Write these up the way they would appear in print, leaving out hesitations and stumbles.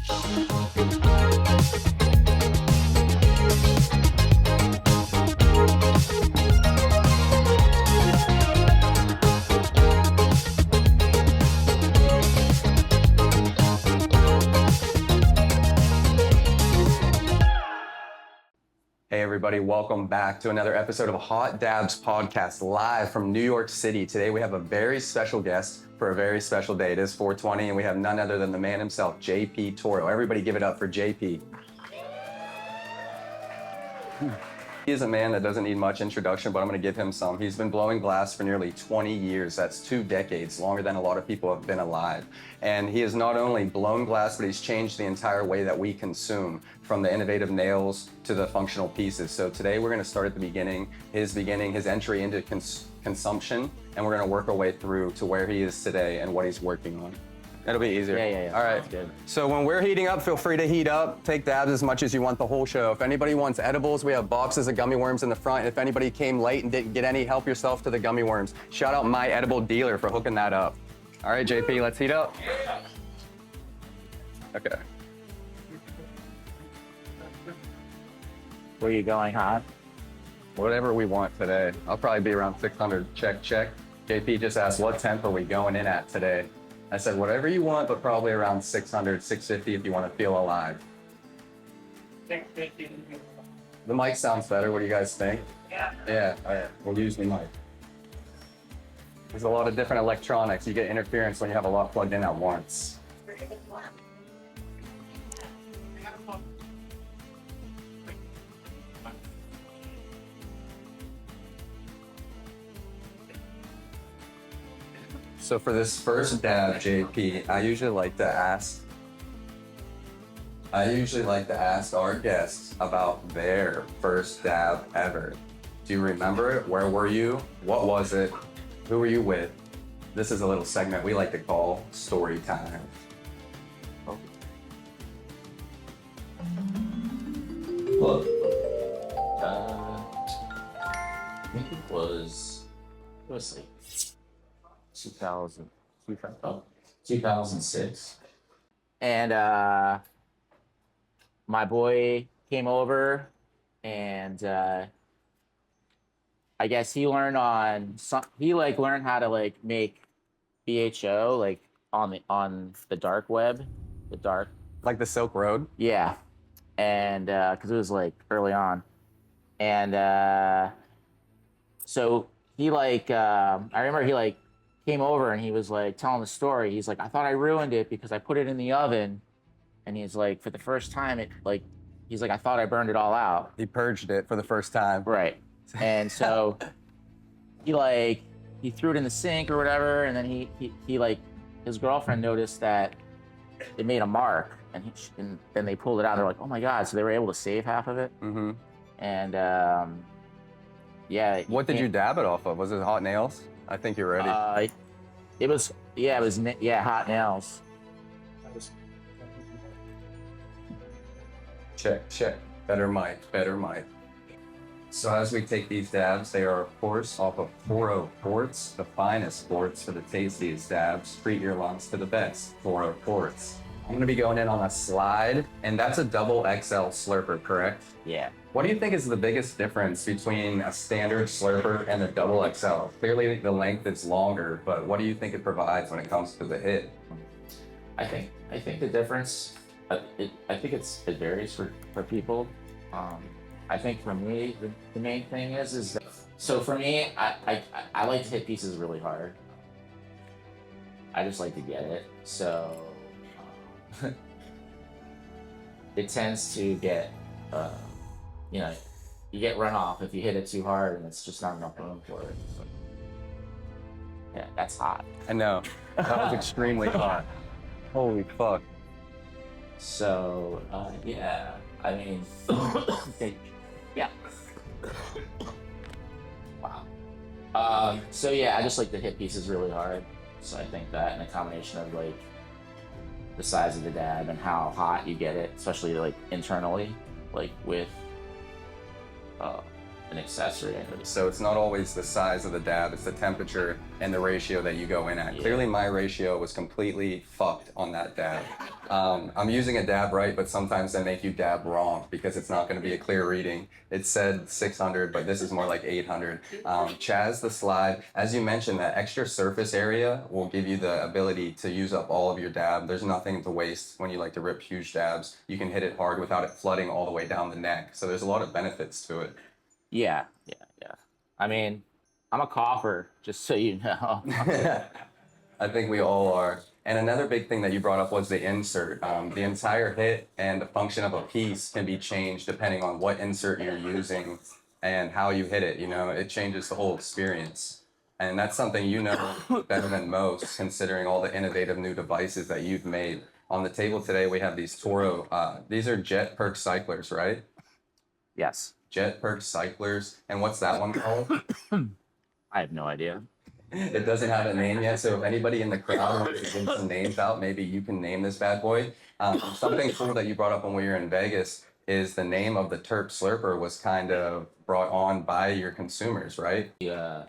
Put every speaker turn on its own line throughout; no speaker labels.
Hey everybody, welcome back to another episode of Hot Dabs Podcast, live from New York City. Today we have a very special guest for a very special day. It is 420 and we have none other than the man himself, JP Toro. Everybody give it up for JP. He is a man that doesn't need much introduction, but I'm gonna give him some. He's been blowing glass for nearly 20 years. That's 2 decades, longer than a lot of people have been alive. And he has not only blown glass, but he's changed the entire way that we consume, from the innovative nails to the functional pieces. So today we're gonna start at the beginning, his entry into consumption, and we're gonna work our way through to where he is today and what he's working on. It'll be easier.
Yeah.
All right.
Good.
So when we're heating up, feel free to heat up. Take dabs as much as you want the whole show. If anybody wants edibles, we have boxes of gummy worms in the front. If anybody came late and didn't get any, help yourself to the gummy worms. Shout out my edible dealer for hooking that up. All right, JP, let's heat up. Okay.
Where are you going, hot?
Whatever we want today. I'll probably be around 600. Check. JP just asked, what temp are we going in at today? I said, whatever you want, but probably around 600, 650 if you want to feel alive.
650.
The mic sounds better. What do you guys think? Yeah. All right. We'll use the mic. There's a lot of different electronics. You get interference when you have a lot plugged in at once. So for this first dab, JP, I usually like to ask our guests about their first dab ever. Do you remember it? Where were you? What was it? Who were you with? This is a little segment we like to call story time.
Look, I think it was like 2006.
And my boy came over, and I guess he learned learned how to make BHO on the dark web,
Like the Silk Road?
Yeah, and because it was early on, and so he I remember he came over and he was telling the story. He's like, I thought I ruined it because I put it in the oven, and he's like, for the first time he's like, I thought I burned it all out.
He purged it for the first time.
Right. And so he threw it in the sink or whatever, and then he his girlfriend noticed that it made a mark, and then they pulled it out. They're like, oh my God. So they were able to save half of it.
Mm-hmm.
And yeah.
What did you dab it off of? Was it hot nails? I think you're ready.
It was hot nails.
Check. Better mic. So as we take these dabs, they are of course off of Toro quartz, the finest quartz for the tastiest dabs. Treat your lungs to the best. Toro quartz. I'm gonna be going in on a slide, and that's a double XL slurper, correct?
Yeah.
What do you think is the biggest difference between a standard slurper and a double XL? Clearly the length is longer, but what do you think it provides when it comes to the hit?
I think the difference, I think it varies for people. I think for me, the main thing is that, so for me, I like to hit pieces really hard. I just like to get it. So it tends to get, you get run off if you hit it too hard and it's just not enough room for it. But yeah, that's hot.
I know. That was extremely hot. Holy fuck.
So, yeah, I mean, yeah. Wow. So yeah, I just like to hit pieces really hard. So I think that, and a combination of the size of the dab and how hot you get it, especially internally, with an accessory.
So it's not always the size of the dab, it's the temperature and the ratio that you go in at. Clearly my ratio was completely fucked on that dab. I'm using a dab right, but sometimes they make you dab wrong because it's not going to be a clear reading. It said 600, but this is more like 800. Chaz, the slide, as you mentioned, that extra surface area will give you the ability to use up all of your dab. There's nothing to waste when you like to rip huge dabs. You can hit it hard without it flooding all the way down the neck. So there's a lot of benefits to it.
Yeah. I mean, I'm a cougher, just so you know.
I think we all are. And another big thing that you brought up was the insert. The entire hit and the function of a piece can be changed depending on what insert you're using and how you hit it. You know, it changes the whole experience. And that's something you know better than most, considering all the innovative new devices that you've made. On the table today, we have these Toro. These are Jet Perk cyclers, right?
Yes.
Jet Perk cyclers. And what's that one called?
I have no idea.
It doesn't have a name yet, so if anybody in the crowd wants to give some names out, maybe you can name this bad boy. Something cool that you brought up when we were in Vegas is the name of the Terp Slurper was kind of brought on by your consumers, right?
Yeah.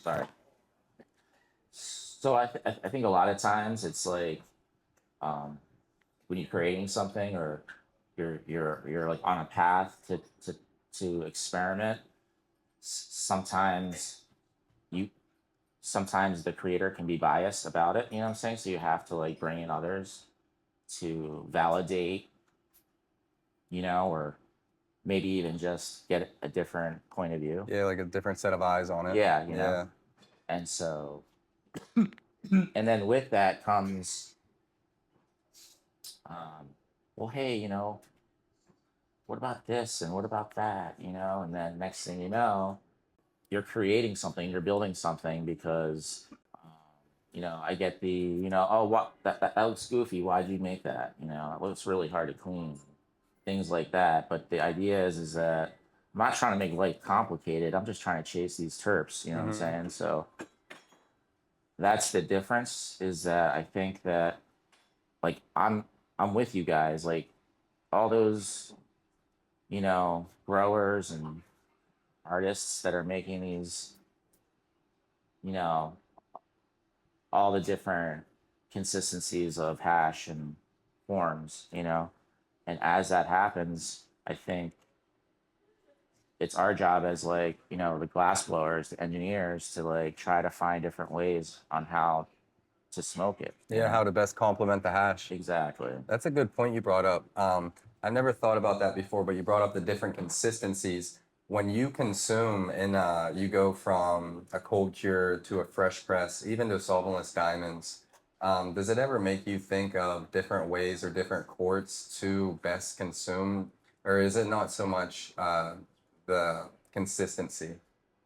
Sorry. So I think a lot of times it's like when you're creating something or you're like on a path to experiment. Sometimes the creator can be biased about it, you know what I'm saying? So you have to like bring in others to validate, you know, or maybe even just get a different point of view.
Yeah, like a different set of eyes on it.
Yeah, you know. And so, and then with that comes, well, hey, you know, what about this and what about that, you know? And then next thing you know, you're creating something, you're building something because, you know, I get the, you know, oh, what that looks goofy. Why'd you make that? You know, it looks really hard to clean, things like that. But the idea is that I'm not trying to make life complicated. I'm just trying to chase these terps. You know what I'm saying? So that's the difference. Is that I think that, like, I'm with you guys. Like, all those, you know, growers and artists that are making these, you know, all the different consistencies of hash and forms, you know, and as that happens, I think it's our job as like, you know, the glass blowers, the engineers to like try to find different ways on how to smoke it.
Yeah, how to best complement the hash.
Exactly.
That's a good point you brought up. I've never thought about that before, but you brought up the different consistencies. When you consume and you go from a cold cure to a fresh press, even to solventless diamonds, does it ever make you think of different ways or different quartz to best consume? Or is it not so much the consistency?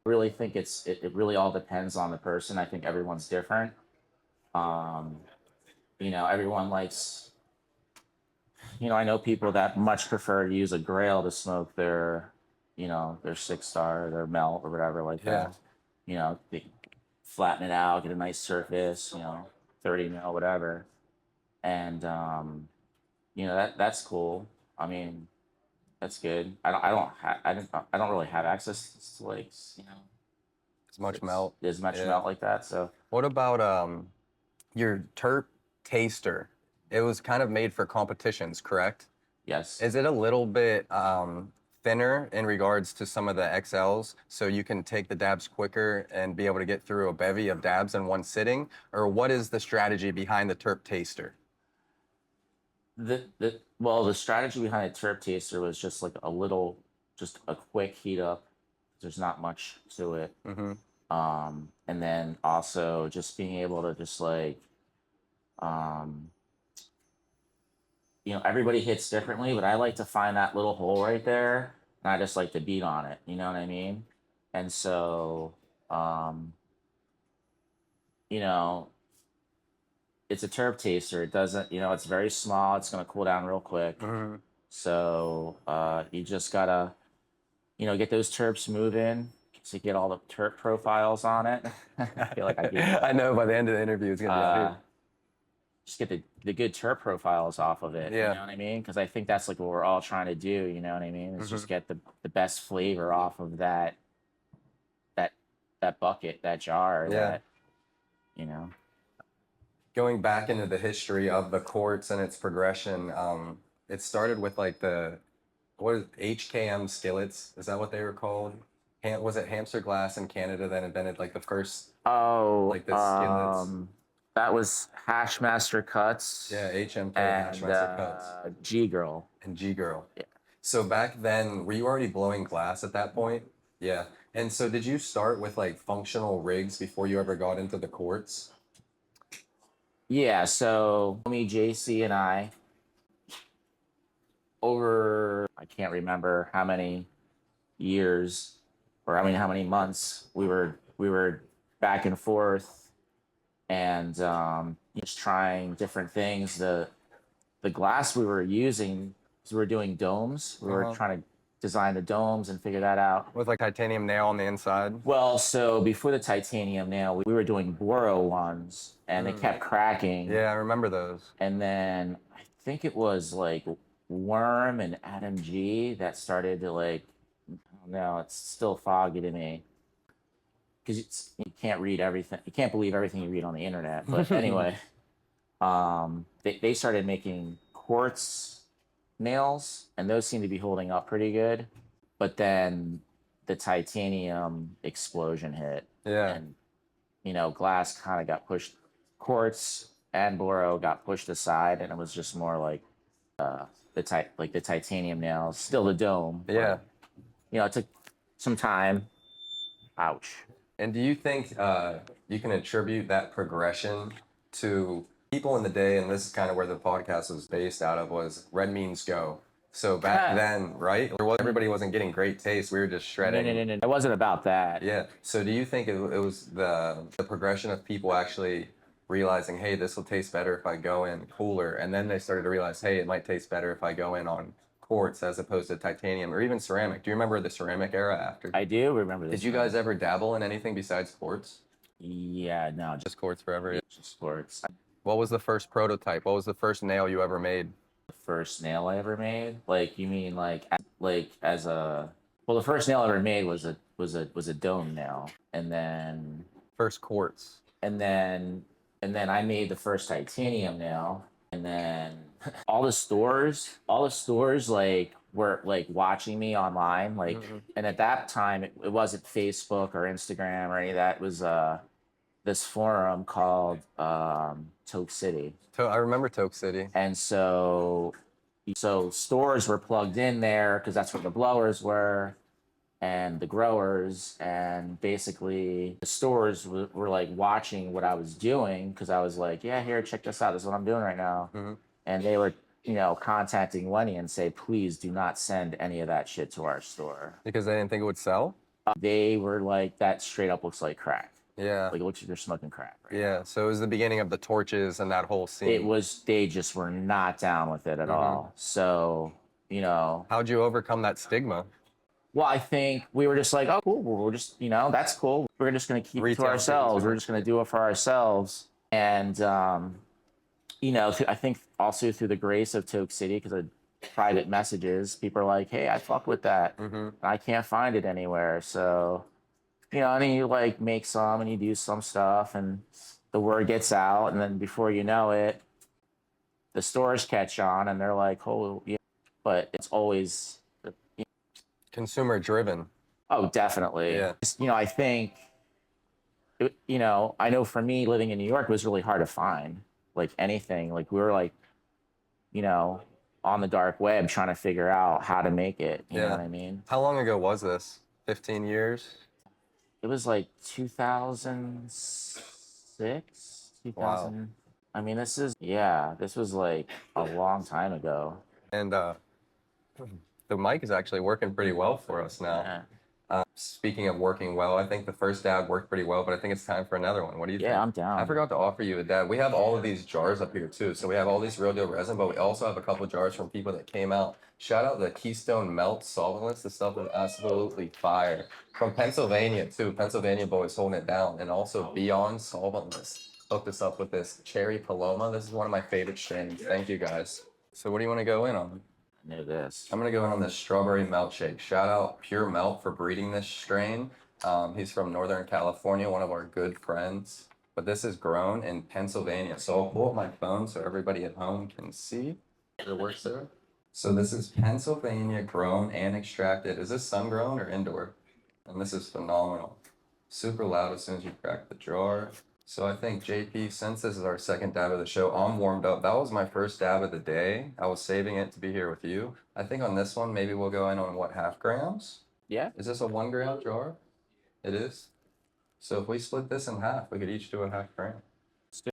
I really think it really all depends on the person. I think everyone's different. You know, everyone likes, you know, I know people that much prefer to use a grail to smoke their, you know, their 6-star, their melt or whatever like that. You know, they flatten it out, get a nice surface, you know, 30 mil, whatever. And, you know, that's cool. I mean, that's good. I don't really have access to like, you know,
As much melt.
as much melt like that. So
what about your terp taster? It was kind of made for competitions, correct?
yes.
Is it a little bit thinner in regards to some of the XLs, so you can take the dabs quicker and be able to get through a bevy of dabs in one sitting? Or what is the strategy behind the terp taster?
Well, the strategy behind the terp taster was just like just a quick heat up. There's not much to it. And then also just being able to just like, you know, everybody hits differently, but I like to find that little hole right there, and I just like to beat on it. You know what I mean? And so, you know, it's a terp taster. It doesn't, you know, it's very small. It's going to cool down real quick. So you just got to, you know, get those terps moving to get all the terp profiles on it. I feel like I do.
I know by the end of the interview it's going to be
just get the good terp profiles off of it.
Yeah.
You know what I mean? Because I think that's like what we're all trying to do. You know what I mean? Is just get the best flavor off of that bucket, that jar.
Yeah.
That, you know.
Going back into the history of the quartz and its progression, it started with like what is HKM skillets? Is that what they were called? Was it hamster glass in Canada that invented like the first like the skillets?
That was Hashmaster Cuts.
Yeah, HMK
and
Hashmaster Cuts
G Girl.
and G Girl.
Yeah.
So back then, were you already blowing glass at that point? Yeah. And so did you start with like functional rigs before you ever got into the quartz?
Yeah, so me, JC, and I, over I can't remember how many years, or I mean how many months we were back and forth, and just trying different things. The glass we were using, because we were doing domes, we were trying to design the domes and figure that out.
With like titanium nail on the inside?
Well, so before the titanium nail, we were doing boro ones, and they kept cracking.
Yeah, I remember those.
And then I think it was like Worm and Adam G that started to like, I don't know, it's still foggy to me. Because you can't read everything, you can't believe everything you read on the internet. But anyway, they started making quartz nails, and those seem to be holding up pretty good. But then the titanium explosion hit.
Yeah.
And, glass kind of got pushed, quartz and boro got pushed aside, and it was just more like the titanium nails, still the dome.
Yeah.
But, it took some time. Ouch.
And do you think you can attribute that progression to people in the day, and this is kind of where the podcast was based out of, was red means go. So back then, right? Everybody wasn't getting great taste. We were just shredding.
No. It wasn't about that.
Yeah. So do you think it was the progression of people actually realizing, hey, this will taste better if I go in cooler, and then they started to realize, hey, it might taste better if I go in on quartz as opposed to titanium or even ceramic? Do you remember the ceramic era after?
I do remember this.
Did you guys ever dabble in anything besides quartz?
Yeah, no,
Just quartz forever.
just quartz.
What was the first prototype? What was the first nail you ever made?
The first nail I ever made? Like, you mean like as a? Well, the first nail I ever made was a dome nail, and then
First quartz.
and then I made the first titanium nail, and then all the stores like were like watching me online, like, and at that time it wasn't Facebook or Instagram or any of that. It was this forum called Toke City.
I remember Toke City.
And so stores were plugged in there because that's where the blowers were and the growers, and basically the stores were like watching what I was doing, because I was like, yeah, here, check this out, this is what I'm doing right now. And they were contacting Lenny and say, please do not send any of that shit to our store,
Because they didn't think it would sell?
they were like, that straight up looks like crack.
Yeah.
Like, it looks like they're smoking crack. Right?
Yeah. So it was the beginning of the torches and that whole scene.
It was, they just were not down with it at all. So,
How'd you overcome that stigma?
well, I think we were just like, oh, cool, we're just, that's cool. We're just going to keep it to
Retail
ourselves.
business.
We're just going to do it for ourselves. And, I think also through the grace of Toke City, because of private messages, people are like, hey, I fuck with that. I can't find it anywhere. So, and then you like make some and you do some stuff, and the word gets out. And then before you know it, the stores catch on and they're like, oh, yeah. But it's always,
Consumer driven.
oh, definitely.
Yeah.
I think, I know for me living in New York, it was really hard to find like anything. Like, we were like, on the dark web trying to figure out how to make it. You know what I mean?
How long ago was this? 15 years?
It was like 2006, 2000.
Wow.
I mean, this was like a long time ago.
And the mic is actually working pretty well for us now.
Yeah.
Speaking of working well, I think the first dab worked pretty well, but I think it's time for another one. What do you think?
Yeah, I'm down.
I forgot to offer you a dab. We have all of these jars up here too. So we have all these real deal resin, but we also have a couple jars from people that came out. Shout out the Keystone Melt solventless. The stuff is absolutely fire. From Pennsylvania too. Pennsylvania boys holding it down. And also Beyond Solventless. hooked us up with this Cherry Paloma. This is one of my favorite strains. Thank you guys. So what do you want to go in on?
I knew this.
I'm gonna go in on this strawberry melt shake. Shout out Pure Melt for breeding this strain. He's from Northern California, one of our good friends. But this is grown in Pennsylvania. So I'll pull up my phone so everybody at home can see. It works there. So this is Pennsylvania grown and extracted. Is this sun grown or indoor? And this is phenomenal. Super loud as soon as you crack the jar. So I think JP, since this is our second dab of the show, I'm warmed up. That was my first dab of the day. I was saving it to be here with you. I think on this one, maybe we'll go in on what, half grams?
Yeah.
Is this a 1 gram jar? It is. So if we split this in half, we could each do a half gram. There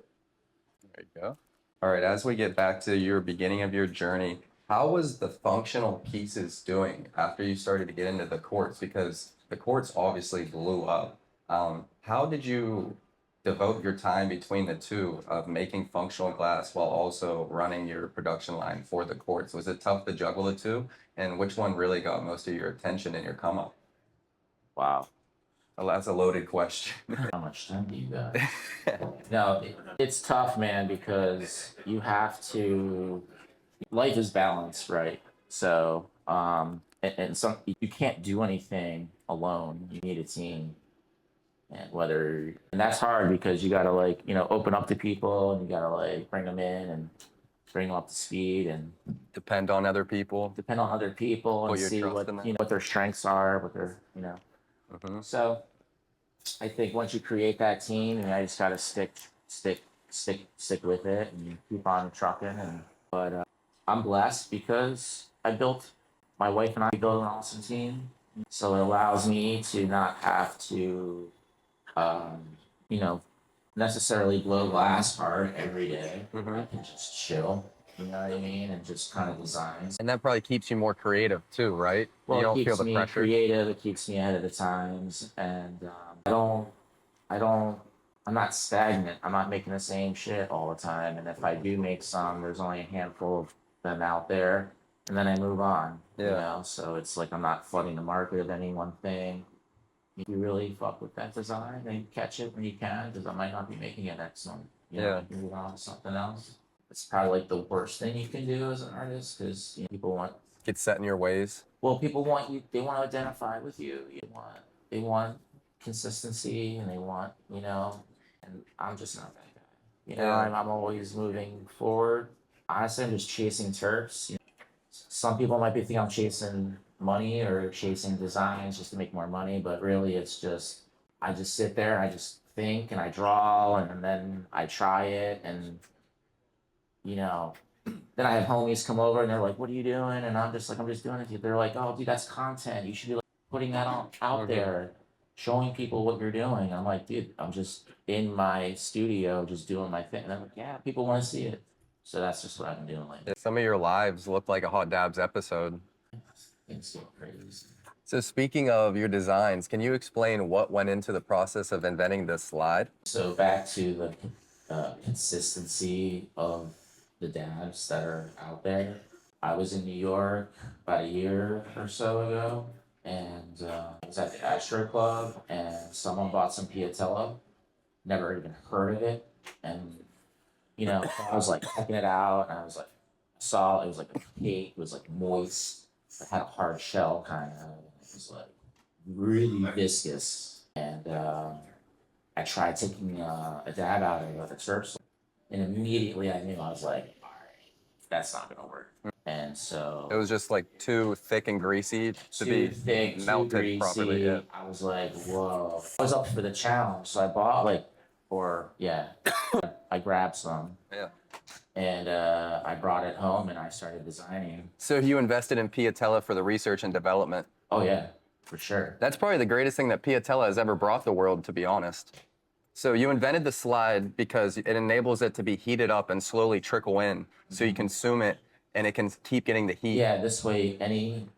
you go. All right, as we get back to your beginning of your journey, how was the functional pieces doing after you started to get into the quartz? Because the quartz obviously blew up. How did you devote your time between the two of making functional glass while also running your production line for the quartz? Was it tough to juggle the two? And which one really got most of your attention in your come up?
Wow.
Well, that's a loaded question.
How much time do you got? No, it's tough, man, because you have to. Life is balanced, right? So, and some you can't do anything alone. You need a team, and that's hard because you gotta open up to people and you gotta bring them in and bring them up to speed and
Depend on other people.
depend on other people and
Put your
see
trust
what
in them.
what their strengths are, what their
Mhm.
So I think once you create that team, I just gotta stick with it and keep on trucking. But I'm blessed because my wife and I built an awesome team, so it allows me to not have to, um, you know, necessarily blow glass hard every day.
Mhm.
I can just chill. You know what I mean, and just kind of design.
And that probably keeps you more creative too, right?
Well,
You
it
don't feel
keeps
the
me
pressure.
creative. It keeps me ahead of the times, and I don't, I'm not stagnant. I'm not making the same shit all the time. And if I do make some, there's only a handful of them out there, and then I move on. You
Yeah.
know, so it's like I'm not flooding the market with any one thing. If you really fuck with that design, then catch it when you can, because I might not be making it next month. You know,
Yeah.
you can move on to something else. It's probably the worst thing you can do as an artist, because people want.
Get set in your ways.
Well, people want you. They want to identify with you. They want consistency, and they want. And I'm just not that guy.
Yeah.
I'm always moving forward. Honestly, I'm just chasing Turks. Some people might be thinking I'm chasing money or chasing designs just to make more money, but really, it's just I just sit there and I just think and I draw and then I try it and then I have homies come over and they're like, "What are you doing?" And I'm just doing it. They're like, "Oh, dude, that's content. You should be putting that out there, showing people what you're doing." I'm like, "Dude, I'm just in my studio, just doing my thing." And I'm like, "Yeah, people want to see it." So that's just what I've been doing lately.
Some of your lives look like a Hot Dabs episode.
It's so crazy.
So speaking of your designs, can you explain what went into the process of inventing this slide?
So back to the consistency of the dabs that are out there. I was in New York about a year or so ago, and I was at the Astro Club, and someone bought some Piatello. Never even heard of it, and I was checking it out, and I was saw it was like a cake, it was moist, it had a hard shell kind of, it was really viscous, and I tried taking a dab out of it with a terps, and immediately I knew I was like, all right, that's not gonna work. And so
It was just too thick and greasy to be
thick,
melted
too greasy.
properly. Yeah.
I was like, whoa. I was up for the challenge, so I bought I grabbed some.
Yeah.
And I brought it home and I started designing.
So you invested in Piatella for the research and development.
Oh yeah, for sure.
That's probably the greatest thing that Piatella has ever brought the world, to be honest. So you invented the slide because it enables it to be heated up and slowly trickle in, so you consume it and it can keep getting the heat.
Yeah, this way any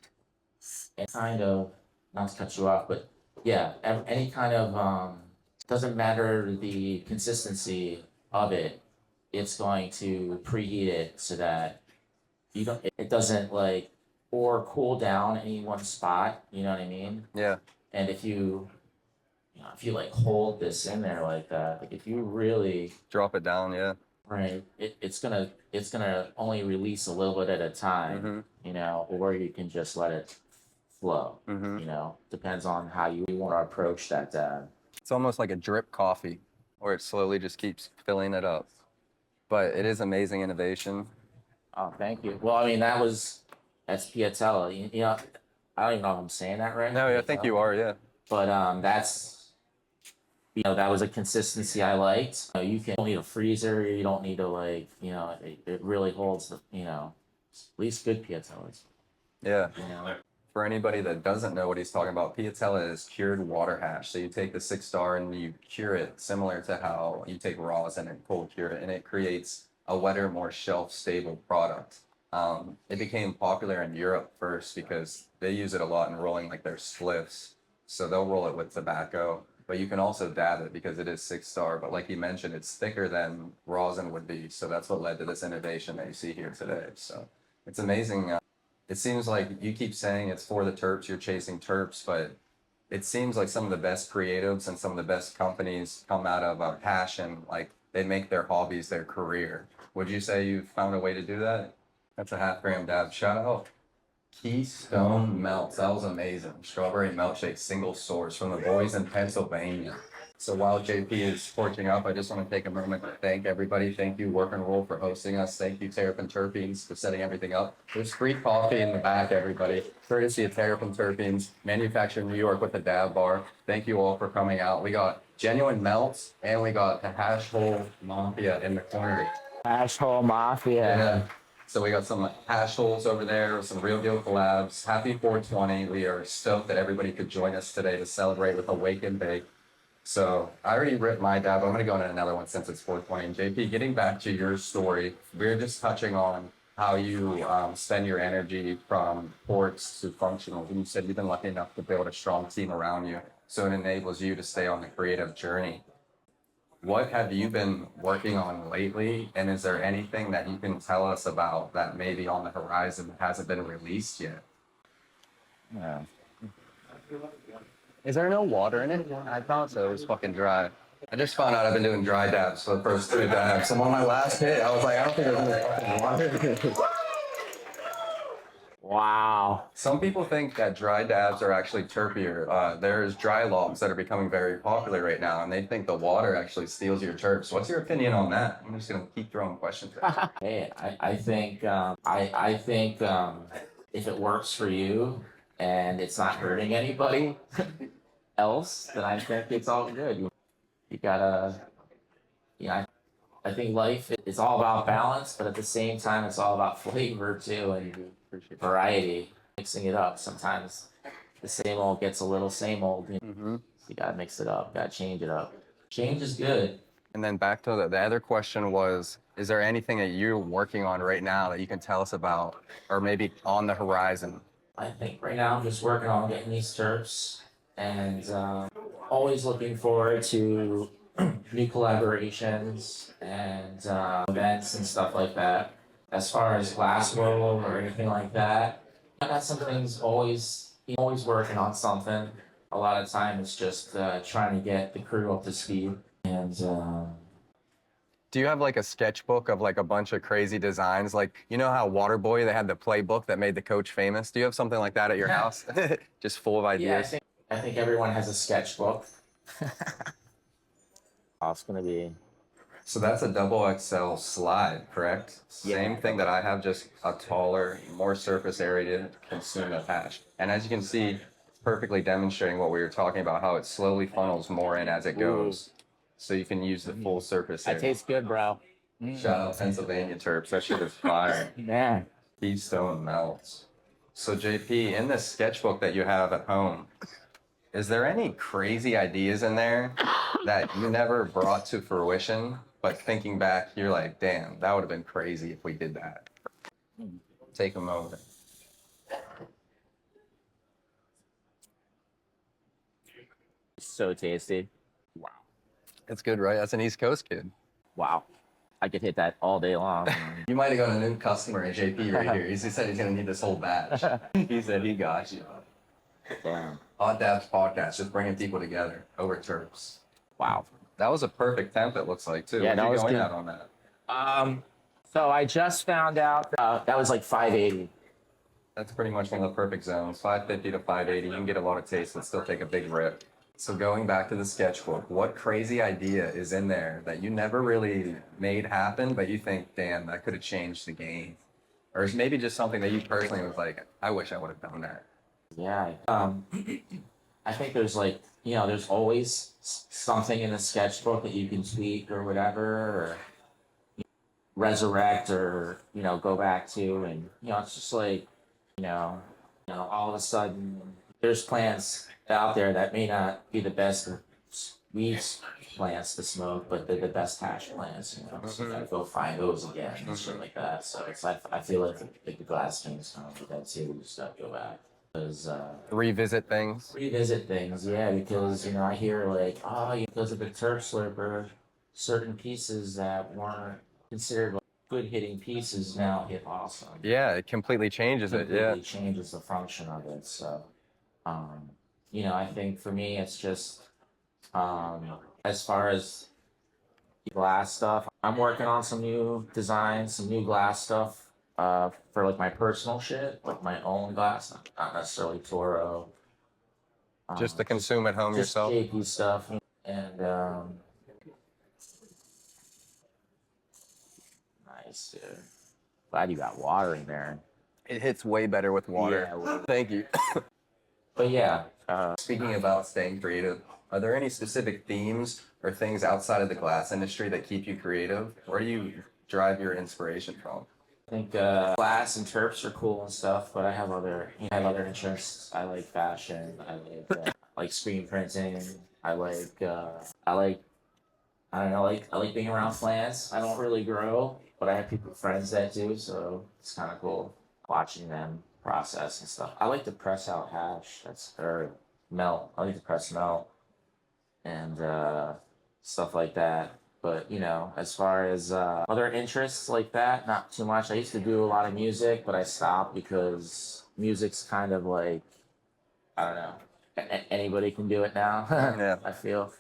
kind of, not to cut you off, but yeah, any kind of doesn't matter the consistency of it, it's going to preheat it so that it doesn't or cool down any one spot, you know what I mean?
Yeah.
And if you
if you like hold this in there like that, like if you really
Drop it down, yeah.
right, it's gonna only release a little bit at a time, or you can just let it flow. Depends on how you want to approach that.
It's almost like a drip coffee, where it slowly just keeps filling it up. But it is amazing innovation.
Oh, thank you. Well, I mean that's Piatella. I don't even know if I'm saying that right.
No, I think you are, yeah.
But that's that was a consistency I liked. You don't need a freezer. You don't need to it really holds at least good Piatellas.
Yeah. For anybody that doesn't know what he's talking about, Piatella is cured water hash. So you take the 6-star and you cure it similar to how you take rosin and cold cure it, and it creates a wetter, more shelf-stable product. It became popular in Europe first because they use it a lot in rolling like their spliffs. So they'll roll it with tobacco, but you can also dab it because it is 6-star. But like you mentioned, it's thicker than rosin would be. So that's what led to this innovation that you see here today. So it's amazing. It seems like you keep saying it's for the terps, you're chasing terps, but it seems like some of the best creatives and some of the best companies come out of a passion, like they make their hobbies their career. Would you say you found a way to do that? That's a half-gram dab. Shout out Keystone Melts. That was amazing. Strawberry milkshake, single source from the boys in Pennsylvania. So while JP is torching up, I just want to take a moment to thank everybody. Thank you, Work and Roll, for hosting us. Thank you, Terrapin Terpenes, for setting everything up. There's free coffee in the back, everybody. Courtesy of Terrapin Terpenes, manufactured in New York with a dab bar. Thank you all for coming out. We got genuine melts, and we got the Hash Hole Mafia in the corner.
Hash Hole Mafia.
Yeah. So we got some hash holes over there, some real deal collabs. Happy 420. We are stoked that everybody could join us today to celebrate with Awake and Bake. So I already ripped my dab. I'm going to go into another one since it's 420. And JP, getting back to your story, we're just touching on how you spend your energy from ports to functionals. And you said you've been lucky enough to build a strong team around you. So it enables you to stay on the creative journey. What have you been working on lately? And is there anything that you can tell us about that may be on the horizon that hasn't been released yet?
Yeah.
Is there no water in it? I thought so. It was fucking dry. I just found out I've been doing dry dabs for the first 2 dabs. I'm on my last hit. I was like, I don't think there's any fucking water.
Wow.
Some people think that dry dabs are actually terpier. There's dry logs that are becoming very popular right now, and they think the water actually steals your terps. What's your opinion on that? I'm just gonna keep throwing questions at you.
Hey, I think if it works for you and it's not hurting anybody else, then I think it's all good. You gotta, I think life is all about balance, but at the same time, it's all about flavor too and variety. Mixing it up. Sometimes the same old gets a little same old. You gotta mix it up. Gotta change it up. Change is good.
And then back to the other question was, is there anything that you're working on right now that you can tell us about, or maybe on the horizon?
I think right now I'm just working on getting these terps and always looking forward to new collaborations and events and stuff like that. As far as glassblowers or anything like that, I got some things always working on something. A lot of time it's just trying to get the crew up to speed. And
Do you have like a sketchbook of like a bunch of crazy designs? Like, you know how Waterboy, they had the playbook that made the coach famous? Do you have something like that at your house? Just full of ideas?
yeah, I think everyone has a sketchbook.
Oh, it's gonna be.
So that's a double XL slide, correct? Same thing that I have, just a taller, more surface area to consume the hash. And as you can see, it's perfectly demonstrating what we were talking about, how it slowly funnels more in as it goes. So you can use the full surface
That
area.
tastes good, bro.
Shout out Pennsylvania Terps, that shit is fire.
Man.
Keystone Melts. So JP, in this sketchbook that you have at home, is there any crazy ideas in there that you never brought to fruition, but thinking back, you're like, damn, that would have been crazy if we did that? Take a moment.
So tasty. Wow.
It's good, right? That's an East Coast kid.
Wow. I could hit that all day long.
You might have got a new customer at JP right here. He said he's gonna need this whole batch. He said he got you.
Damn.
Hot Dabs podcast, just bringing people together over Terps.
Wow.
That was a perfect temp, it looks like, too.
Yeah,
What'd
that
you
was
go in
good.
at on that?
So I just found out that was like 580.
That's pretty much one of the perfect zones, 550 to 580. You can get a lot of taste and still take a big rip. So going back to the sketchbook, what crazy idea is in there that you never really made happen, but you think, damn, that could have changed the game? Or is maybe just something that you personally was like, I wish I would have done that.
Yeah. I think there's like, there's always something in the sketchbook that you can tweak or whatever, or resurrect, or go back to, and it's just like, all of a sudden there's plants out there that may not be the best weed plants to smoke, but they're the best hash plants. So you gotta go find those again and shit like that. So it's like I feel like the glass things kind of like that too. We just gotta go back. Because
Revisit things.
revisit things, yeah, because I hear like, oh, because of the turf slurper, certain pieces that weren't considered like good hitting pieces now hit awesome.
Yeah, it completely changes it. Yeah.
Completely changes the function of it. So, I think for me, it's just as far as glass stuff, I'm working on some new designs, some new glass stuff for like my personal shit, like my own glass, not necessarily Toro.
Just to consume at home
Just
yourself.
JP stuff, and nice, dude. Glad you got water in there.
It hits way better with water.
Yeah.
Thank you.
But yeah,
Speaking about staying creative, are there any specific themes or things outside of the glass industry that keep you creative? Where do you drive your inspiration from?
I think glass and terps are cool and stuff, but I have other interests. I like fashion. I like screen printing. I like I don't know, I like being around plants. I don't really grow, but I have friends that do, so it's kind of cool watching them process and stuff. I like to press out hash. Or melt. I like to press melt and stuff like that. But as far as other interests like that, not too much. I used to do a lot of music, but I stopped because music's kind of like, I don't know, anybody can do it now.
Yeah.
I feel.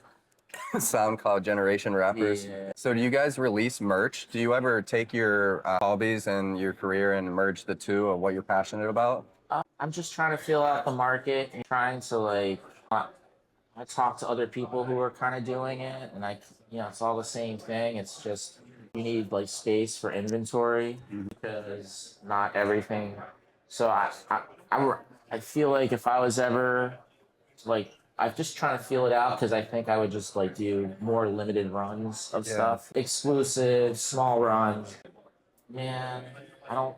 SoundCloud generation rappers.
Yeah.
So do you guys release merch? Do you ever take your hobbies and your career and merge the two of what you're passionate about?
I'm just trying to feel out the market and trying to like. I talk to other people who are kind of doing it, and it's all the same thing. It's just you need like space for inventory because not everything. So I feel like if I was ever like, I'm just trying to feel it out because I think I would just like do more limited runs of stuff, exclusive, small runs. Man, I don't.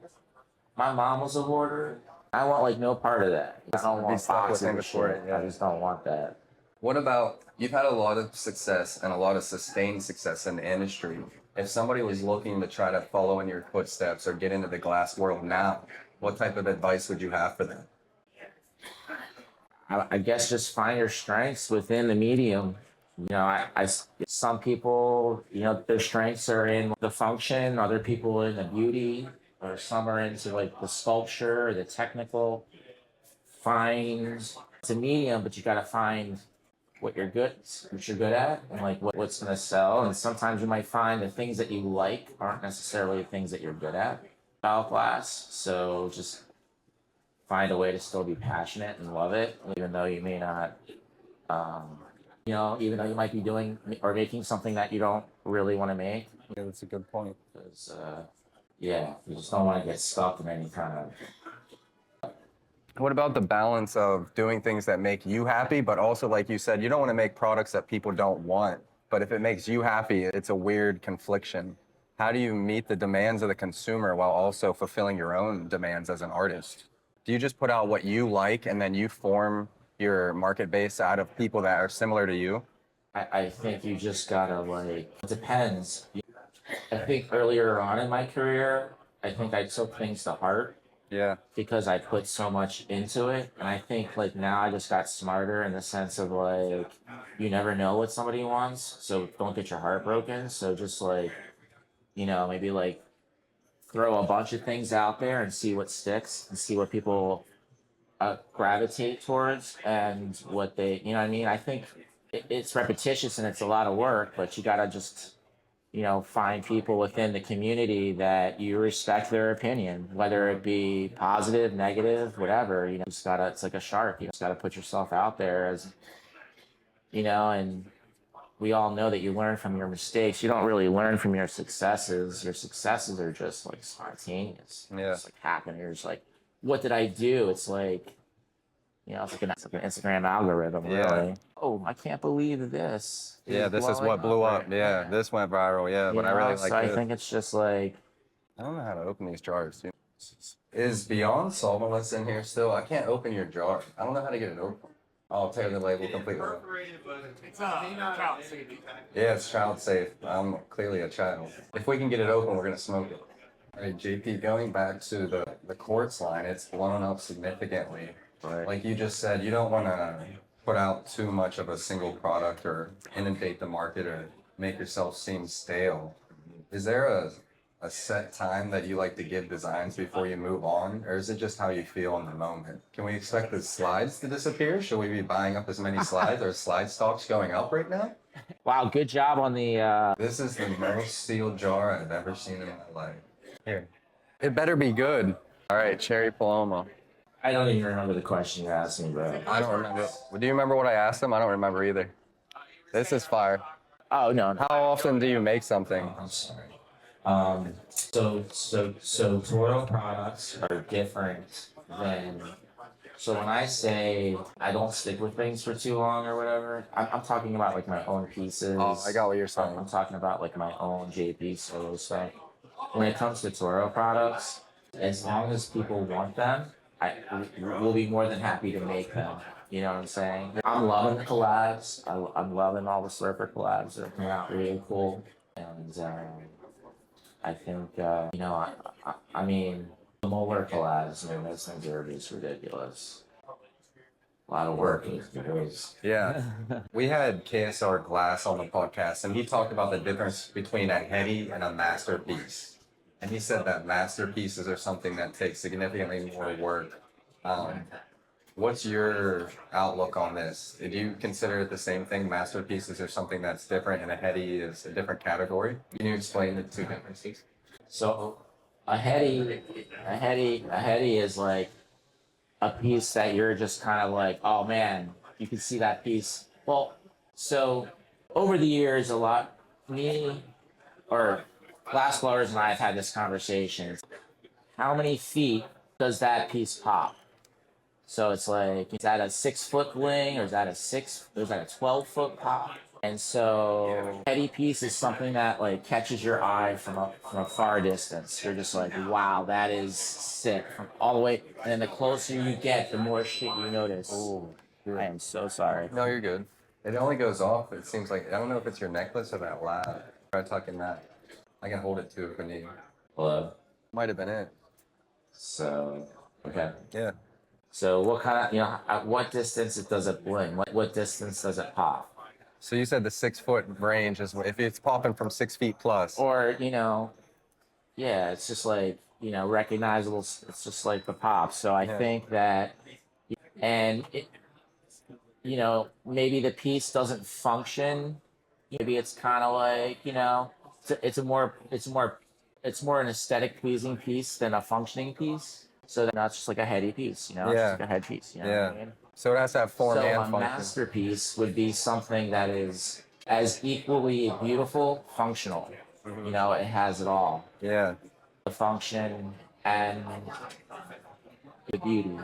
My mom was a hoarder. I want like no part of that. I don't want
stuck with
boxes of
inventory,
shit.
yeah.
I just don't want that.
What about, you've had a lot of success and a lot of sustained success in the industry. If somebody was looking to try to follow in your footsteps or get into the glass world now, what type of advice would you have for them?
I guess just find your strengths within the medium. Some people, their strengths are in the function, other people in the beauty, or some are into like the sculpture, or the technical. It's a medium, but you gotta find what you're good at, and like what's gonna sell. And sometimes you might find the things that you like aren't necessarily the things that you're good at about glass. So just find a way to still be passionate and love it, even though you may not, even though you might be doing or making something that you don't really want to make.
Yeah, that's a good point.
Because, you just don't want to get stuck in any kind of.
What about the balance of doing things that make you happy, but also, like you said, you don't want to make products that people don't want, but if it makes you happy, it's a weird confliction. How do you meet the demands of the consumer while also fulfilling your own demands as an artist? Do you just put out what you like and then you form your market base out of people that are similar to you?
I think you just gotta like, it depends. I think earlier on in my career, I think I took things to heart.
Yeah.
Because I put so much into it. And I think like now I just got smarter in the sense of like, you never know what somebody wants. So don't get your heart broken. So just like, maybe like throw a bunch of things out there and see what sticks and see what people gravitate towards and what they, you know what I mean? I think it's repetitious and it's a lot of work, but you gotta just, find people within the community that you respect their opinion, whether it be positive, negative, whatever. Just gotta, it's like a shark. You just gotta put yourself out there and we all know that you learn from your mistakes. You don't really learn from your successes. Your successes are just like spontaneous.
Yeah.
It's like happen. You're just like, what did I do? It's like, it's like an Instagram algorithm,
Yeah.
really. Oh, I can't believe this.
Yeah, this is what blew up. Yeah, this went viral. Yeah, but I really like
so
this.
I think it's just like,
I don't know how to open these jars. Dude. Is Beyond Solventless in here still? I can't open your jar. I don't know how to get it open. I'll tear the label completely off.
It's child safety.
Yeah, it's child safe. I'm clearly a child. If we can get it open, we're gonna smoke it. All right, JP, going back to the quartz line, it's blown up significantly.
right.
Like you just said, you don't want to put out too much of a single product or inundate the market or make yourself seem stale. Is there a set time that you like to give designs before you move on, or is it just how you feel in the moment? Can we expect the slides to disappear? Should we be buying up as many slides? Are slide stocks going up right now?
Wow, good job on the.
This is the most sealed jar I've ever seen in my life. Here. It better be good. All right, Cherry Paloma.
I don't even remember the question you asked me, bro.
I don't remember. Do you remember what I asked him? I don't remember either. This is fire.
Oh no, no.
How often do you make something?
I'm sorry. So Toro products are different than. So when I say I don't stick with things for too long or whatever, I'm talking about like my own pieces.
Oh, I got what you're saying.
I'm talking about like my own JP Toro stuff. When it comes to Toro products, as long as people want them, we'll be more than happy to make them. You know what I'm saying? I'm loving the collabs. I'm loving all the surfer collabs that are coming out really cool. And I think, I mean, the molar collabs, man, those things are just ridiculous. A lot of work.
Yeah. We had KSR Glass on the podcast, and he talked about the difference between a heady and a masterpiece. And he said that masterpieces are something that takes significantly more work. What's your outlook on this? Do you consider it the same thing? Masterpieces are something that's different, and a heady is a different category. Can you explain the two differences?
So a heady is like a piece that you're just kind of like, oh man, you can see that piece. Well, so over the years, me or glassblowers and I have had this conversation. How many feet does that piece pop? So it's like, is that a 6-foot bling, or is that a 12-foot pop? And so, heady piece is something that like catches your eye from a far distance. You're just like, wow, that is sick, from all the way. And then the closer you get, the more shit you notice.
Oh,
I am so sorry.
no, you're good. It only goes off. It seems like, I don't know if it's your necklace or that lab. Try tucking that. I can hold it too if we need.
Hello.
Might have been it.
So, okay.
Yeah.
So what kind of, at what distance does it bling? What distance does it pop?
So you said the 6-foot range is if it's popping from 6 feet plus.
Or, yeah, it's just like, recognizable. It's just like the pop. So I think that, and it, maybe the piece doesn't function. Maybe it's kind of like, it's more an aesthetic pleasing piece than a functioning piece. So that's just like a heady piece, It's just like a head piece, What I mean?
So it has to have form
So
and
a
function.
masterpiece would be something that is as equally beautiful, functional. It has it all.
Yeah.
The function and the beauty.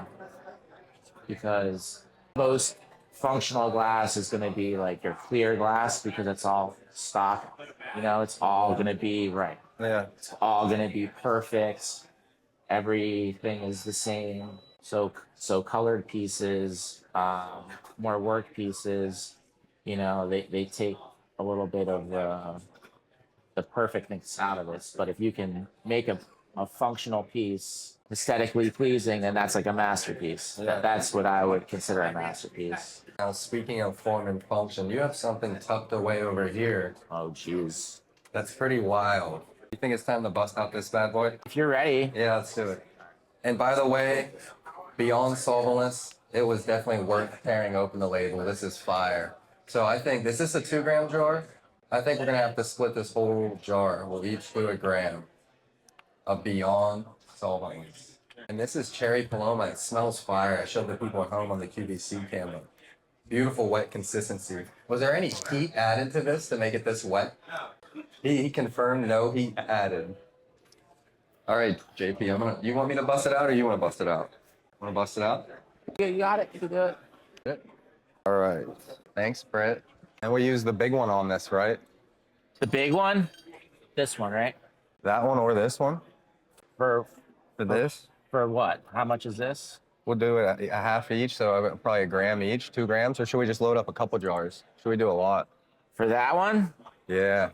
Because most functional glass is going to be like your clear glass because it's all stock. It's all going to be right.
Yeah.
It's all going to be perfect. Everything is the same. So colored pieces, more work pieces, they take a little bit of the perfectness out of this. But if you can make a functional piece aesthetically pleasing, then that's like a masterpiece. That's what I would consider a masterpiece.
Now, speaking of form and function, you have something tucked away over here.
Oh, jeez.
That's pretty wild. You think it's time to bust out this bad boy?
If you're ready.
Yeah, let's do it. And by the way, beyond solventless, it was definitely worth tearing open the label. This is fire. So I think, is this a 2 gram jar? I think we're gonna have to split this whole jar. We'll each do a gram of beyond solventless. And this is cherry paloma. It smells fire. I showed the people at home on the QVC camera. Beautiful wet consistency. Was there any heat added to this to make it this wet? He confirmed no heat added. All right, JP, you want me to bust it out or you want to bust it out? Want to bust it out?
Yeah, you got it. You can do it.
All right. Thanks, Brett. And we use the big one on this, right?
The big one? This one, right?
That one or this one?
For
this?
For what? How much is this?
We'll do it a half each, so probably a gram each, 2 grams, or should we just load up a couple jars? Should we do a lot?
For that one?
Yeah.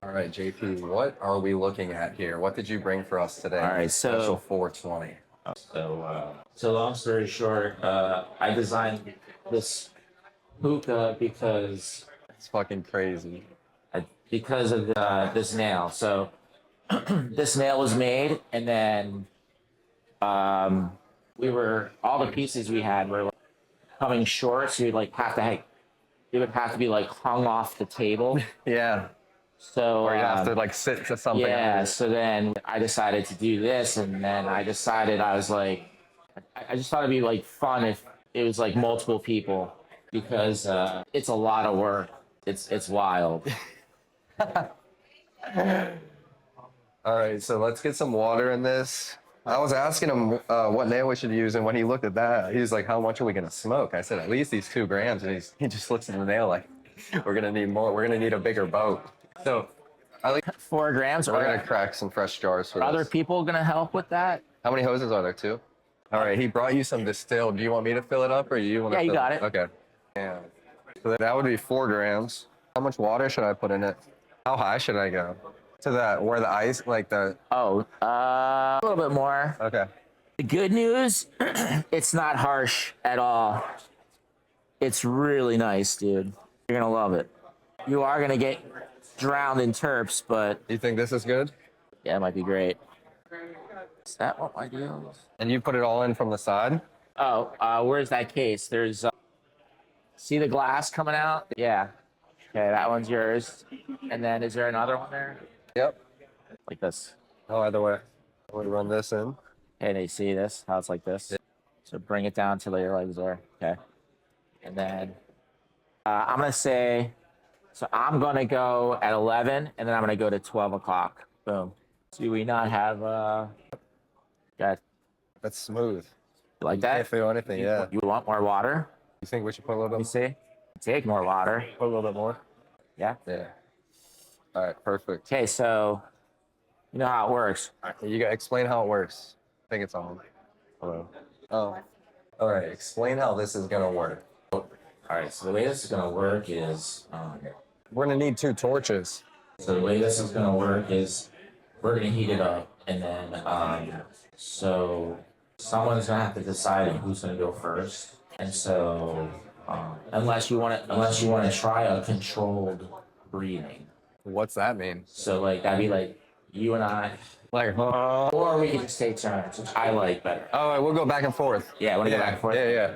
All right, JP, what are we looking at here? What did you bring for us today?
All right, so-
Special 420.
So long story short, I designed this hookah because
It's fucking crazy.
because of this nail. So
This nail was made, and then all the pieces we had were like, coming short, so you'd like have to it would have to be like hung off the table.
Yeah.
So
Or you have to like sit to something.
yeah, so then I decided to do this, and then I decided I was like, I just thought it'd be like fun if it was like multiple people, because it's a lot of work. It's wild.
All right, so let's get some water in this. I was asking him what nail we should use, and when he looked at that, he was like, "How much are we gonna smoke?" I said, "At least these 2 grams." And he just looks at the nail like, "We're gonna need more. We're gonna need a bigger boat." So,
4 grams.
we're
Or
gonna crack some fresh jars for
are other
this.
people gonna help with that?
How many hoses are there? 2. All right, he brought you some distilled. Do you want me to fill it up, or you want to?
Yeah, you
fill
got it.
Okay. Yeah. So that would be 4 grams. How much water should I put in it? How high should I go? To that where the ice, like the.
Oh, a little bit more.
Okay.
The good news, it's not harsh at all. It's really nice, dude. You're gonna love it. You are gonna get drowned in terps, but
You think this is good?
yeah, it might be great. Is that what I do?
And you put it all in from the side?
Oh, where's that case? There's, see the glass coming out? Yeah. Okay, that one's yours. And then is there another one there?
Yep.
Like this.
Oh, either way. I would run this in.
Okay, they see this, how it's like this.
Yeah.
So bring it down till your legs are, okay. And then I'm gonna say, so I'm gonna go at 11, and then I'm gonna go to 12 o'clock. Boom. Do we not have, got,
That's smooth.
you like
Can't
that?
feel anything, yeah.
You want more water?
You think we should put a little
Let me
bit?
see. Take more water.
Put a little bit more?
Yeah.
Yeah. All right, perfect.
Okay, so you know how it works.
You got explain how it works. I think it's on. Hello. Oh. All right. Explain how this is gonna work.
all right. So the way this is gonna work is
We're gonna need 2 torches.
so the way this is gonna work is we're gonna heat it up, and then so someone's gonna have to decide on who's gonna go first, and so unless you want to try a controlled breathing.
What's that mean?
So like that'd be like you and I,
Like,
or we can just take turns, which I like better.
oh, we'll go back and forth.
Yeah, want to go back and forth?
Yeah, yeah.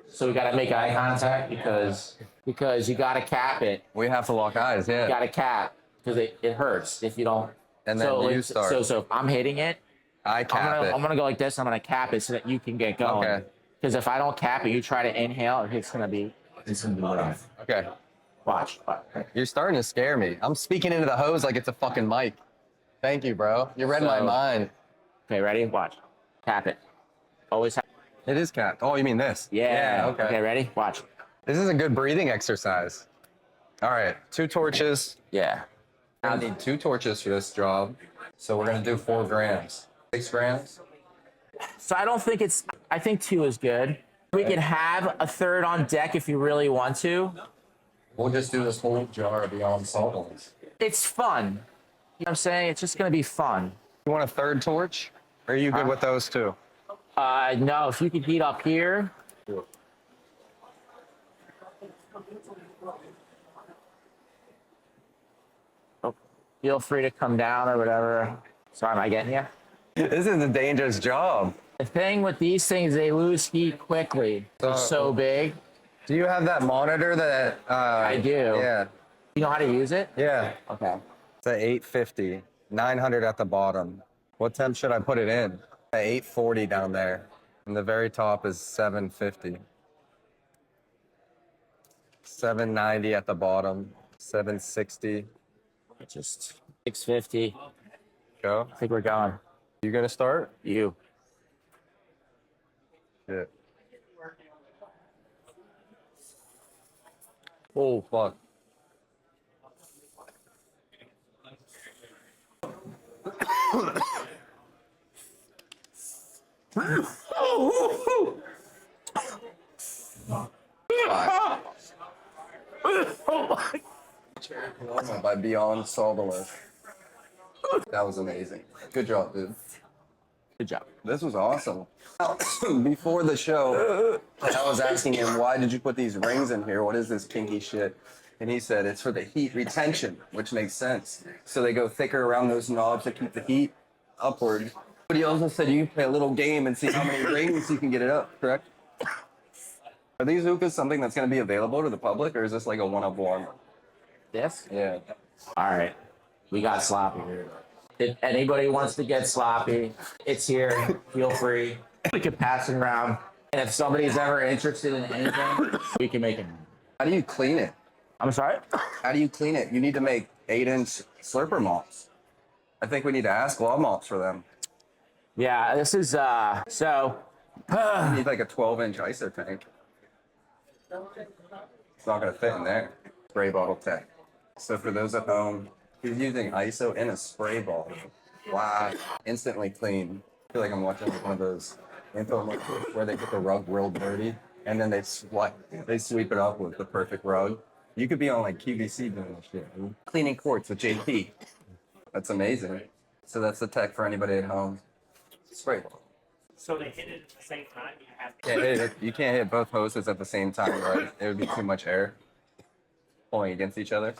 So we gotta make eye contact because
Because you gotta cap it.
We have to lock eyes. Yeah.
You gotta cap because it hurts if you don't.
And then
so,
you
like,
start.
So if I'm hitting it,
I cap it.
I'm gonna go like this. I'm gonna cap it so that you can get going.
Okay.
Because if I don't cap it, you try to inhale, it's gonna be
rough.
Okay.
watch.
You're starting to scare me. I'm speaking into the hose like it's a fucking mic. Thank you, bro. You read my
So-
mind.
Okay, ready? Watch. Cap it. Always.
It is capped. Oh, you mean this?
Yeah.
Okay.
Okay, ready? Watch.
This is a good breathing exercise. All right. 2 torches.
Yeah.
I need 2 torches for this job. So we're gonna do 4 grams. 6 grams.
So I don't think it's. I think 2 is good. We can have a third on deck if you really want to.
We'll just do this whole jar of Beyond Solvents.
It's fun. You know what I'm saying? It's just gonna be fun.
You want a 3rd torch? Or are you good with those 2?
No, if you could heat up here. Oh, feel free to come down or whatever. Sorry, am I getting you?
This is a dangerous job.
The thing with these things, they lose heat quickly. They're so big.
Do you have that monitor that?
I do.
Yeah.
You know how to use it?
Yeah.
Okay.
It's at 850, 900 at the bottom. What temp should I put it in? At 840 down there. And the very top is 750. 790 at the bottom. 760.
Just 650.
Go.
I think we're going.
You gonna start?
You.
Yeah. Oh fuck. By Beyond Sawdler. That was amazing. Good job, dude.
Good job.
This was awesome. Before the show, I was asking him, why did you put these rings in here? What is this kinky shit? And he said, it's for the heat retention, which makes sense. So they go thicker around those knobs to keep the heat upward. But he also said you can play a little game and see how many rings you can get it up, correct? Are these hookahs something that's going to be available to the public, or is this like a one-of-one?
This?
Yeah.
All right. We got sloppy. If anybody wants to get sloppy, it's here. Feel free. We can pass it around. And if somebody's ever interested in anything, we can make it.
How do you clean it?
I'm sorry?
How do you clean it? You need to make 8-inch slurper mops. I think we need to ask law mops for them.
Yeah, this is, so.
You need like a 12-inch ISO tank. It's not gonna fit in there. Spray bottle tech. So for those at home, he's using ISO in a spray bottle. Wow, instantly clean. I feel like I'm watching one of those infomercials where they get the rug real dirty and then they sweep it up with the perfect rug. You could be on like QVC doing this shit. Cleaning quartz with JP. That's amazing. So that's the tech for anybody at home. Spray bottle.
So they hit it at the same time.
You can't hit both hoses at the same time, right? It would be too much air pulling against each other.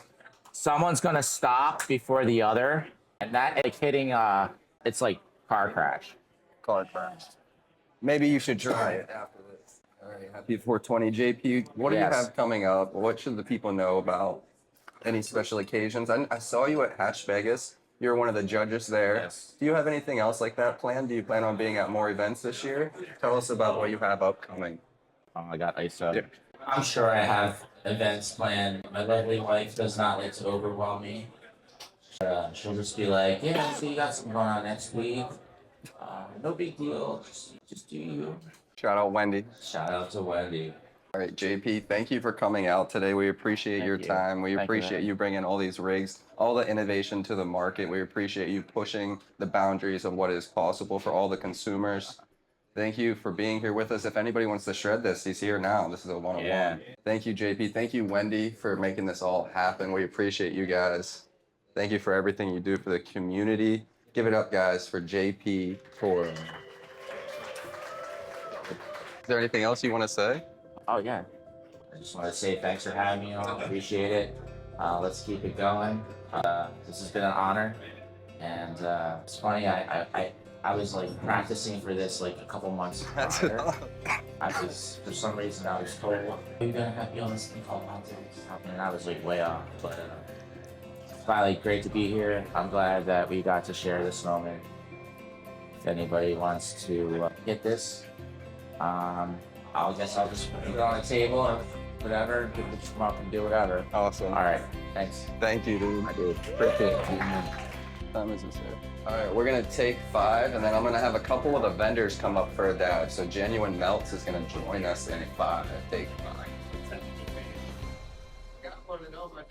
Someone's gonna stop before the other, and that like hitting, it's like car crash.
Car crash. Maybe you should try it after this. All right, happy 420. JP, what do you
Yes.
have coming up? What should the people know about any special occasions? I saw you at Hatch Vegas. You're one of the judges there.
Yes.
Do you have anything else like that planned? Do you plan on being at more events this year? Tell us about what you have upcoming.
Oh, I got ice up.
Yeah.
I'm sure I have events planned. My lovely wife does not like to overwhelm me. She'll just be like, yeah, so you got something going on next week. No big deal. Just do you.
Shout out Wendy.
Shout out to Wendy.
All right, JP, thank you for coming out today. We appreciate your
you.
time. We
Thank you,
appreciate
man.
you bringing all these rigs, all the innovation to the market. We appreciate you pushing the boundaries of what is possible for all the consumers. Thank you for being here with us. If anybody wants to shred this, he's here now. This is a one-on-one.
Yeah.
Thank you, JP. Thank you, Wendy, for making this all happen. We appreciate you guys. Thank you for everything you do for the community. Give it up, guys, for JP Toro. Is there anything else you want to say?
Oh, yeah.
I just want to say thanks for having me on. Appreciate it. Let's keep it going. This has been an honor. And it's funny, I was like practicing for this like a couple months prior. I was, for some reason, I was told, you're gonna have to be on this thing called politics. And I was like way off. But it's finally great to be here. I'm glad that we got to share this moment. If anybody wants to get this, I'll just put it on the table or whatever. People just come up and do whatever.
Awesome.
All right, thanks.
Thank you, dude.
I do.
Appreciate it. Time is this here? All right, we're gonna take 5, and then I'm gonna have a couple of the vendors come up for a dab. So Genuine Melts is gonna join us in 5. Take 5.
I want to know much.